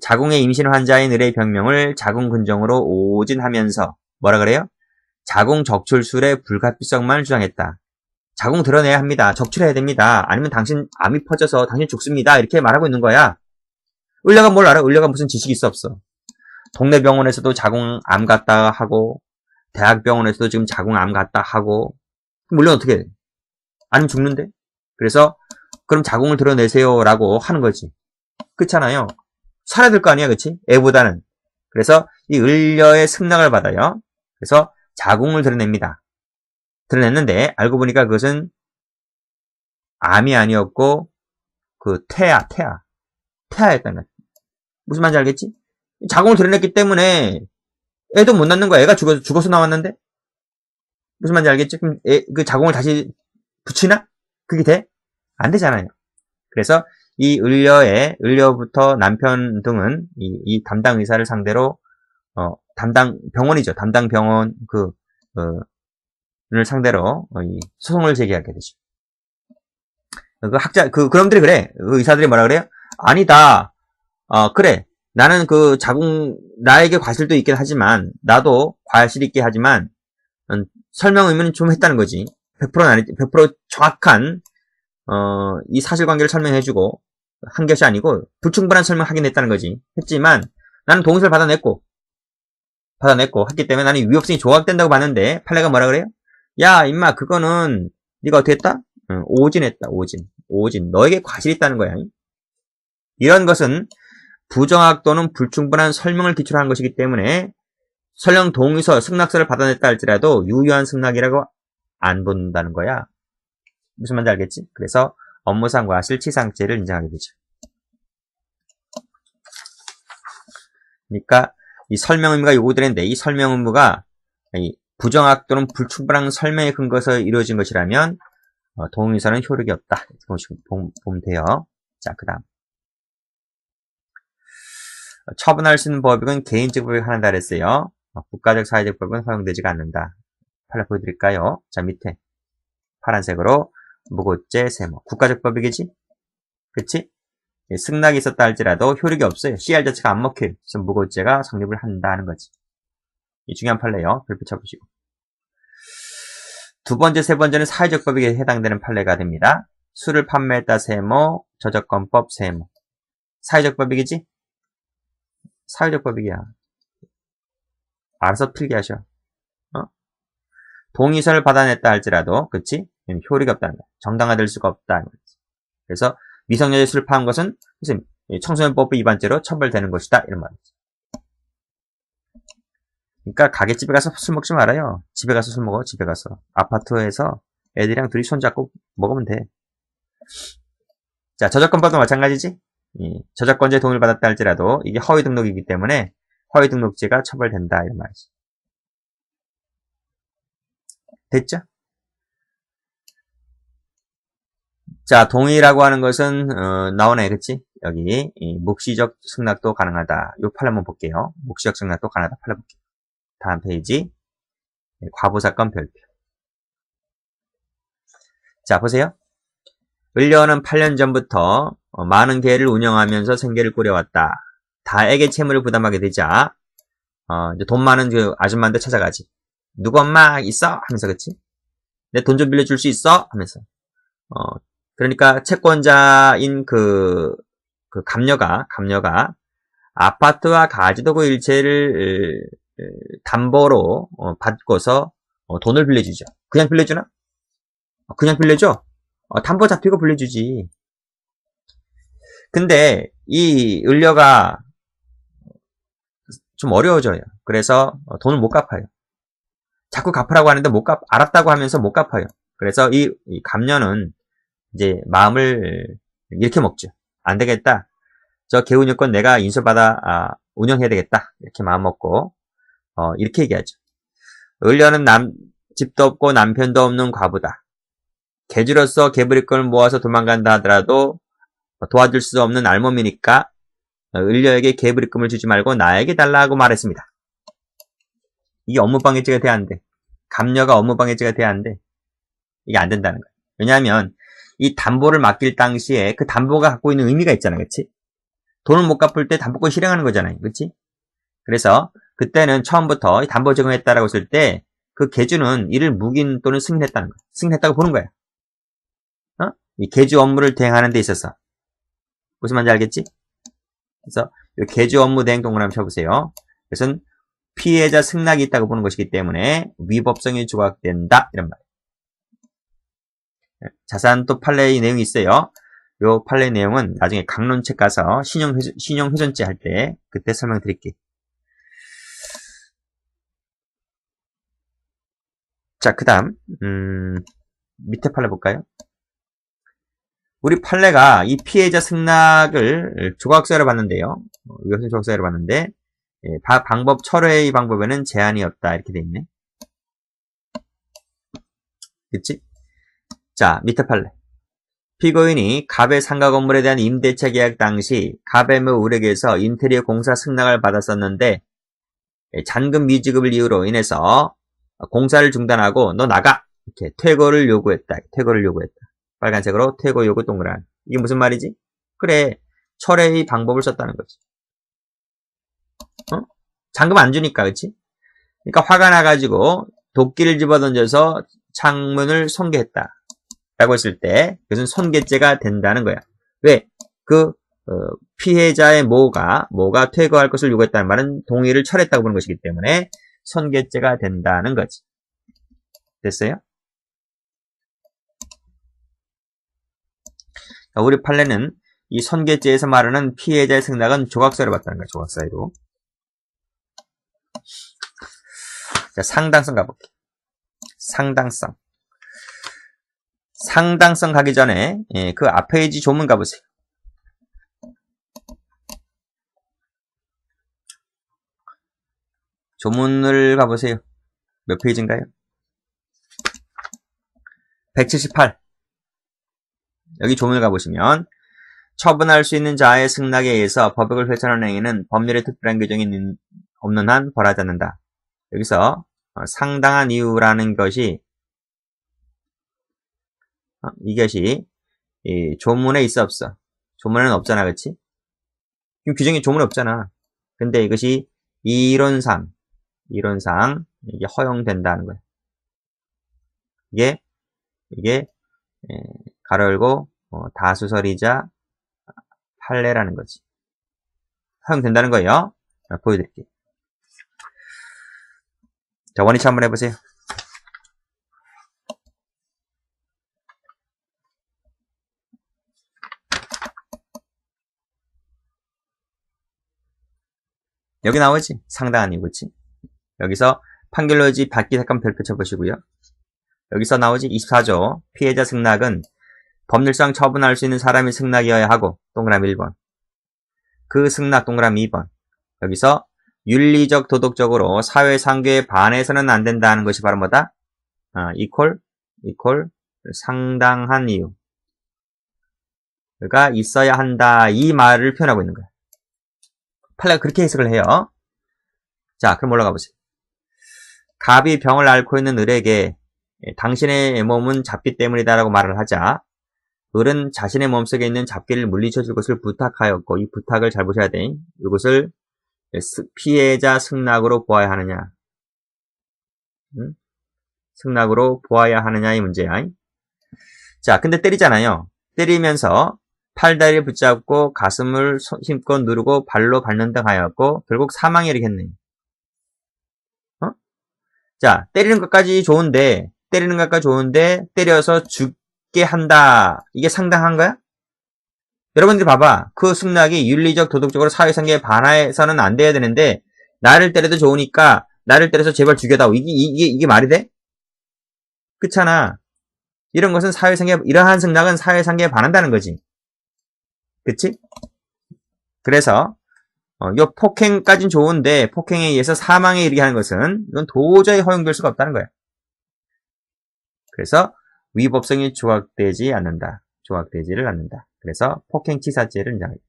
자궁의 임신 환자인 을의 병명을 자궁근종으로 오진하면서, 뭐라 그래요? 자궁 적출술의 불가피성만 주장했다. 자궁 드러내야 합니다. 적출해야 됩니다. 아니면 당신 암이 퍼져서 당신 죽습니다. 이렇게 말하고 있는 거야. 을려가 뭘 알아? 을려가 무슨 지식이 있어 없어? 동네 병원에서도 자궁암 갔다 하고 대학병원에서도 지금 자궁암 갔다 하고 물론 어떻게 해? 아니면 죽는데? 그래서 그럼 자궁을 드러내세요 라고 하는 거지. 그렇잖아요. 살아야 될 거 아니야, 그치? 애보다는. 그래서 이 을려의 승낙을 받아요. 그래서 자궁을 드러냅니다. 드러냈는데 알고 보니까 그것은 암이 아니었고 그 태아였다는 거야. 무슨 말인지 알겠지? 자궁을 드러냈기 때문에 애도 못 낳는 거야. 애가 죽어서 나왔는데 무슨 말인지 알겠지? 그럼 그 자궁을 다시 붙이나? 그게 돼? 안 되잖아요. 그래서 이 을려부터 남편 등은 이 담당 의사를 상대로 담당 병원이죠. 담당 병원 를 상대로 소송을 제기하게 되죠. 그놈들이 그래. 그 의사들이 뭐라 그래요? 아니다. 그래. 나는 나에게 과실도 있긴 하지만, 나도 과실 있긴 하지만, 설명 의무는 좀 했다는 거지. 100%는 아니지. 100% 정확한, 이 사실관계를 설명해주고, 한 것이 아니고, 불충분한 설명하긴 했다는 거지. 했지만, 나는 동의서를 받아냈고, 했기 때문에 나는 위법성이 조각된다고 봤는데, 판례가 뭐라 그래요? 야, 임마, 그거는, 네가 어떻게 했다? 오진했다, 오진. 너에게 과실이 있다는 거야. 이런 것은 부정확 또는 불충분한 설명을 기초로 한 것이기 때문에 설령 동의서, 승낙서를 받아냈다 할지라도 유효한 승낙이라고 안 본다는 거야. 무슨 말인지 알겠지? 그래서 업무상 과실 치상죄를 인정하게 되죠. 그러니까 이 설명 의무가 요구되는데 이 설명 의무가 부정확 또는 불충분한 설명에 근거해서 이루어진 것이라면 동의서는 효력이 없다. 보면 돼요. 자, 그 다음 처분할 수 있는 법익은 개인적 법익 하나다 그랬어요. 국가적 사회적 법은 허용되지가 않는다. 판례 보여드릴까요? 자, 밑에 파란색으로 무고죄 세모. 국가적 법익이지? 그치? 승낙이 있었다 할지라도 효력이 없어요. CR 자체가 안 먹혀요. 그래서 무고죄가 성립을 한다는 거지. 이 중요한 판례요. 별표 쳐보시고. 두 번째, 세 번째는 사회적 법익에 해당되는 판례가 됩니다. 술을 판매했다 세모, 저작권법 세모. 사회적 법익이지? 사회적 법익이야. 알아서 필기하셔. 동의서를 받아냈다 할지라도, 그치? 효력이 없다는 거야. 정당화될 수가 없다는 거지. 그래서 미성년자의 술을 파는 것은 청소년법 위반죄로 처벌되는 것이다. 이런 말이지. 그러니까 가게집에 가서 술 먹지 말아요. 집에 가서 술 먹어. 집에 가서. 아파트에서 애들이랑 둘이 손잡고 먹으면 돼. 자, 저작권법도 마찬가지지? 저작권자의 동의를 받았다 할지라도 이게 허위 등록이기 때문에 허위 등록죄가 처벌된다. 이런 말이지. 됐죠? 자, 동의라고 하는 것은 나오네, 그치? 여기 묵시적 승낙도 가능하다. 요 판례 한번 볼게요. 묵시적 승낙도 가능하다. 판례 볼게요. 다음 페이지. 과부사건 별표. 자, 보세요. 을려는 8년 전부터 많은 개를 운영하면서 생계를 꾸려왔다. 다에게 채무를 부담하게 되자 이제 돈 많은 그 아줌마한테 찾아가지. 누구 엄마 있어? 하면서, 그치? 내 돈 좀 빌려줄 수 있어? 하면서. 그러니까 채권자인 그 감녀가 아파트와 가지도구 일체를 담보로 받고서 돈을 빌려주죠. 그냥 빌려주나? 그냥 빌려줘? 담보 잡히고 빌려주지. 근데 이 을려가 좀 어려워져요. 그래서 돈을 못 갚아요. 자꾸 갚으라고 하는데 알았다고 하면서 못 갚아요. 그래서 이 감녀는 이제 마음을 이렇게 먹죠. 안 되겠다. 저 개운여권 내가 인수받아 운영해야 되겠다. 이렇게 마음 먹고 이렇게 얘기하죠. 을려는 집도 없고 남편도 없는 과부다. 개주로서 개부리권을 모아서 도망간다 하더라도 도와줄 수 없는 알몸이니까 을려에게 개부리금을 주지 말고 나에게 달라 하고 말했습니다. 이게 업무방해죄가 돼야 안 돼. 감녀가 업무방해죄가 돼야 안 돼. 이게 안 된다는 거야. 왜냐하면 이 담보를 맡길 당시에 그 담보가 갖고 있는 의미가 있잖아. 그치? 돈을 못 갚을 때 담보권 실행하는 거잖아요. 그치? 그래서 그때는 처음부터 담보 제공했다라고 했을 때 그 개주는 이를 묵인 또는 승인했다는 거야. 승인했다고 보는 거야. 이 개주 업무를 대행하는 데 있어서. 무슨 말인지 알겠지? 그래서 이 개주 업무 대행 동그라미 쳐보세요. 그것은 피해자 승낙이 있다고 보는 것이기 때문에 위법성이 조각된다. 이런 말이에요. 자세한 또 판례의 내용이 있어요. 이 판례 내용은 나중에 강론책 가서 신용훼손죄 할 때 그때 설명드릴게요. 자, 그 다음 밑에 판례 볼까요? 우리 판례가 이 피해자 승낙을 조각서로 봤는데요. 이것은 조각서로 봤는데 방법 철회의 방법에는 제한이 없다 이렇게 돼 있네. 그치? 자, 밑에 판례. 피고인이 갑의 상가 건물에 대한 임대차 계약 당시 갑의 을에게서 인테리어 공사 승낙을 받았었는데 잔금 미지급을 이유로 인해서 공사를 중단하고 너 나가! 이렇게 퇴거를 요구했다. 퇴거를 요구했다. 빨간색으로 퇴거 요구 동그란. 이게 무슨 말이지? 그래, 철회의 방법을 썼다는 거지. 잔금 안 주니까, 그치? 그러니까 화가 나가지고 도끼를 집어던져서 창문을 손괴했다. 라고 했을 때 그것은 손괴죄가 된다는 거야. 왜? 피해자의 모가 퇴거할 것을 요구했다는 말은 동의를 철회했다고 보는 것이기 때문에 손괴죄가 된다는 거지. 됐어요? 우리 판례는 이 손괴죄에서 말하는 피해자의 승낙은 조각서로 봤다는 거야. 조각서로. 자, 상당성 가볼게. 상당성 가기 전에 그 앞 페이지 조문 가보세요. 조문을 가보세요. 몇 페이지인가요? 178. 여기 조문을 가보시면 처분할 수 있는 자의 승낙에 의해서 법역을 훼손하는 행위는 법률의 특별한 규정이 없는 한 벌하지 않는다. 여기서 상당한 이유라는 것이 이것이 조문에 있어 없어? 조문에는 없잖아. 그치? 지금 규정이 조문에 없잖아. 근데 이것이 이론상 이게 허용된다는 거야. 이게 가로 열고 다수설이자 판례라는 거지. 허용된다는 거예요. 보여드릴게요. 자, 원위치 한번 해보세요. 여기 나오지? 상당한 이유, 그치? 여기서 판결로지 받기 사건 별표 쳐보시고요. 여기서 나오지? 24조. 피해자 승낙은 법률상 처분할 수 있는 사람이 승낙이어야 하고, 동그라미 1번. 그 승낙, 동그라미 2번. 여기서 윤리적, 도덕적으로 사회상규에 반해서는 안 된다는 것이 바로 뭐다? 이퀄 상당한 이유가 있어야 한다. 이 말을 표현하고 있는 거야. 판례가 그렇게 해석을 해요. 자, 그럼 올라가 보세요. 갑이 병을 앓고 있는 을에게 당신의 몸은 잡기 때문이다라고 말을 하자 을은 자신의 몸속에 있는 잡기를 물리쳐 줄 것을 부탁하였고 이 부탁을 잘 보셔야 돼. 이것을 피해자 승낙으로 보아야 하느냐. 승낙으로 보아야 하느냐 이 문제야. 자, 근데 때리잖아요. 때리면서 팔다리를 붙잡고 가슴을 힘껏 누르고 발로 밟는 등 하였고 결국 사망에 이르겠네. 자, 때리는 것까지 좋은데 때려서 죽게 한다. 이게 상당한 거야? 여러분들 봐봐. 그 승낙이 윤리적, 도덕적으로 사회상규에 반해서는 안 돼야 되는데 나를 때려도 좋으니까 나를 때려서 제발 죽여다오. 이게 말이 돼? 그렇잖아. 이런 것은 이러한 승낙은 사회상규에 반한다는 거지. 그치? 그래서 요 폭행까진 좋은데 폭행에 의해서 사망에 이르게 하는 것은 이건 도저히 허용될 수가 없다는 거야. 그래서 위법성이 조각되지를 않는다. 그래서 폭행치사죄를 인정합니다.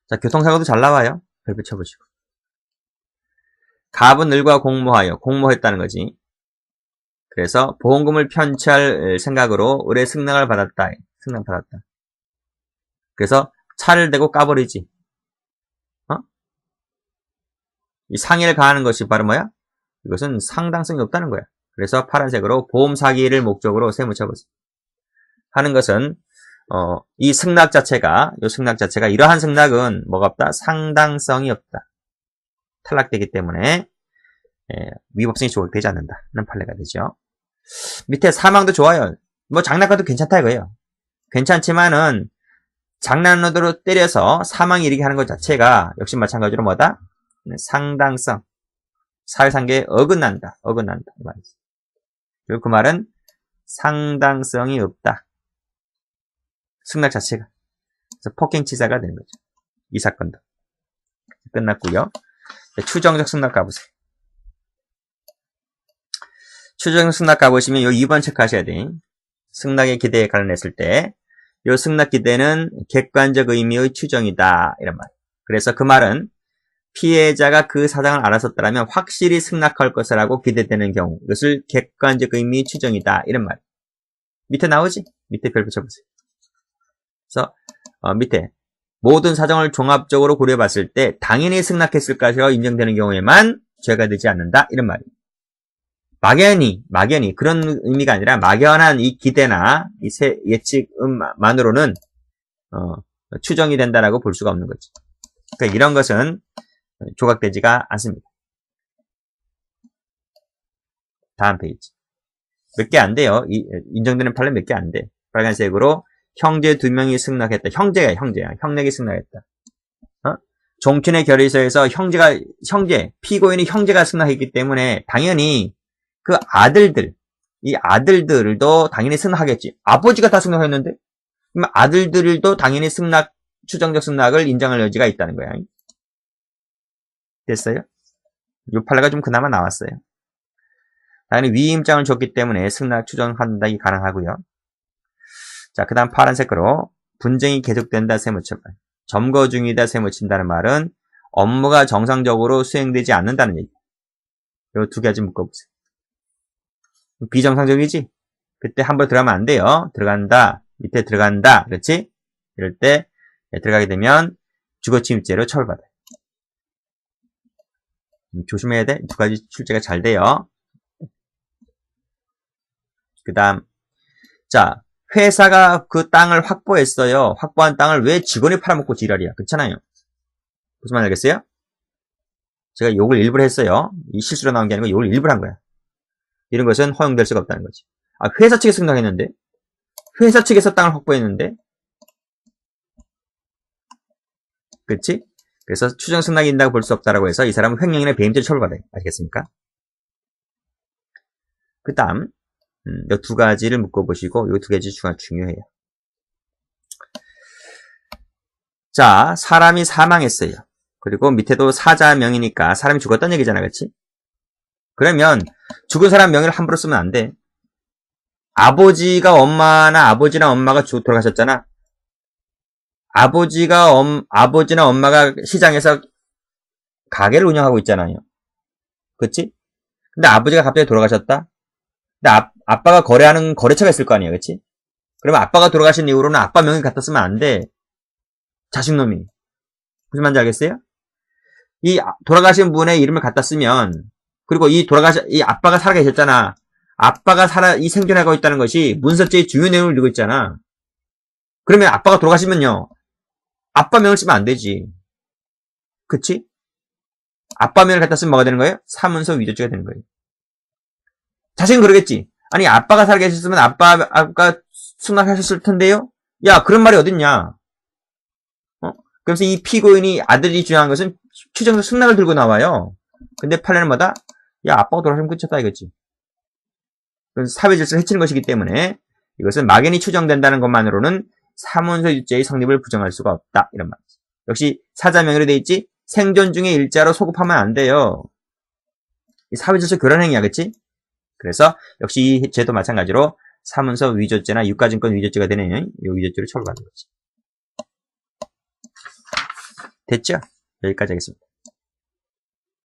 자, 교통사고도 잘 나와요. 별표 쳐보시고. 갑은 을과 공모했다는 거지. 그래서 보험금을 편취할 생각으로 을의 승낙을 받았다. 그래서 차를 대고 까버리지. 이 상해를 가하는 것이 바로 뭐야? 이것은 상당성이 없다는 거야. 그래서 파란색으로 보험 사기를 목적으로 세무 처벌 하는 것은 이 승낙 자체가 이러한 승낙은 뭐가 없다? 상당성이 없다. 탈락되기 때문에 위법성이 조각되지 않는다는 판례가 되죠. 밑에 사망도 좋아요. 뭐 장난가도 괜찮다 이거예요. 괜찮지만은 장난으로 때려서 사망이 이르게 하는 것 자체가 역시 마찬가지로 뭐다? 상당성. 사회상계에 어긋난다. 그리고 그 말은 상당성이 없다. 승낙 자체가. 그래서 폭행치사가 되는 거죠. 이 사건도. 끝났고요. 추정적 승낙 가보세요. 추정적 승낙 가보시면 요 2번 체크하셔야 돼. 승낙의 기대에 관련했을 때 요 승낙 기대는 객관적 의미의 추정이다. 이런 말. 그래서 그 말은 피해자가 그 사정을 알았었더라면 확실히 승낙할 것이라고 기대되는 경우 이것을 객관적 의미의 추정이다. 이런 말. 밑에 나오지? 밑에 별 붙여보세요. 그래서 밑에 모든 사정을 종합적으로 고려해봤을 때 당연히 승낙했을 것이라고 인정되는 경우에만 죄가 되지 않는다. 이런 말이에요. 막연히 그런 의미가 아니라 막연한 이 기대나 이 예측만으로는 추정이 된다라고 볼 수가 없는 거지. 그러니까 이런 것은 조각되지가 않습니다. 다음 페이지. 몇 개 안 돼요. 인정되는 판례 몇 개 안 돼. 빨간색으로 형제 2명이 승낙했다. 형제야. 형력이 승낙했다. 종친의 결의서에서 피고인이 형제가 승낙했기 때문에 당연히 그 이 아들들도 당연히 승낙하겠지. 아버지가 다 승낙했는데? 그럼 아들들도 당연히 추정적 승낙을 인정할 여지가 있다는 거야. 됐어요? 이 판례가 좀 그나마 나왔어요. 당연히 위임장을 줬기 때문에 승낙 추정한다기 가능하고요. 자, 그 다음 파란색으로 분쟁이 계속된다 세무처벌. 점거 중이다 세무친다는 말은 업무가 정상적으로 수행되지 않는다는 얘기. 이 두 가지 묶어보세요. 비정상적이지? 그때 함부로 들어가면 안 돼요. 들어간다. 밑에 들어간다. 그렇지? 이럴 때 들어가게 되면 주거침입죄로 처벌받아요. 조심해야 돼. 두 가지 출제가 잘 돼요. 그 다음 자, 회사가 그 땅을 확보했어요. 확보한 땅을 왜 직원이 팔아먹고 지랄이야. 그렇잖아요. 무슨 말 알겠어요? 제가 욕을 일부러 했어요. 이 실수로 나온 게 아니고 욕을 일부러 한 거야. 이런 것은 허용될 수가 없다는 거지. 회사 측에서 승낙했는데? 회사 측에서 땅을 확보했는데? 그렇지? 그래서 추정 승낙이 있다고 볼 수 없다라고 해서 이 사람은 횡령이나 배임죄 처벌받아요. 아시겠습니까? 그 다음 이 두 가지를 묶어보시고 이 두 가지 중요해요. 자, 사람이 사망했어요. 그리고 밑에도 사자 명이니까 사람이 죽었다는 얘기잖아. 그렇지? 그러면 죽은 사람 명의를 함부로 쓰면 안 돼. 아버지나 엄마가 돌아가셨잖아. 아버지나 엄마가 시장에서 가게를 운영하고 있잖아요. 그치? 근데 아버지가 갑자기 돌아가셨다? 근데 아빠가 거래하는 거래처가 있을 거 아니야. 그치? 그러면 아빠가 돌아가신 이후로는 아빠 명의 갖다 쓰면 안 돼. 자식놈이. 무슨 말인지 알겠어요? 이 돌아가신 분의 이름을 갖다 쓰면, 그리고 이 아빠가 살아계셨잖아. 이 생존하고 있다는 것이 문서죄의 중요 내용을 이루고 있잖아. 그러면 아빠가 돌아가시면요. 아빠 명을 쓰면 안 되지. 그치? 아빠 명을 갖다 쓰면 뭐가 되는 거예요? 사문서 위조죄가 되는 거예요. 자식은 그러겠지. 아니, 아빠가 살아계셨으면 아빠가 승낙하셨을 텐데요? 야, 그런 말이 어딨냐? 그래서 이 피고인이 아들이 주장한 것은 추정적 승낙을 들고 나와요. 근데 판례는 뭐다? 야, 아빠가 돌아가시면 끝이다 이거지. 그래서 사회 질서를 해치는 것이기 때문에 이것은 막연히 추정된다는 것만으로는 사문서 유죄의 성립을 부정할 수가 없다. 이런 말이지. 역시 사자명예로 돼 있지? 생존 중에 일자로 소급하면 안 돼요. 이 사회질서 교란 행위야, 그치? 그래서 역시 이 죄도 마찬가지로 사문서 위조죄나 유가증권 위조죄가 되는 이 위조죄로 처벌받는 거지. 됐죠? 여기까지 하겠습니다.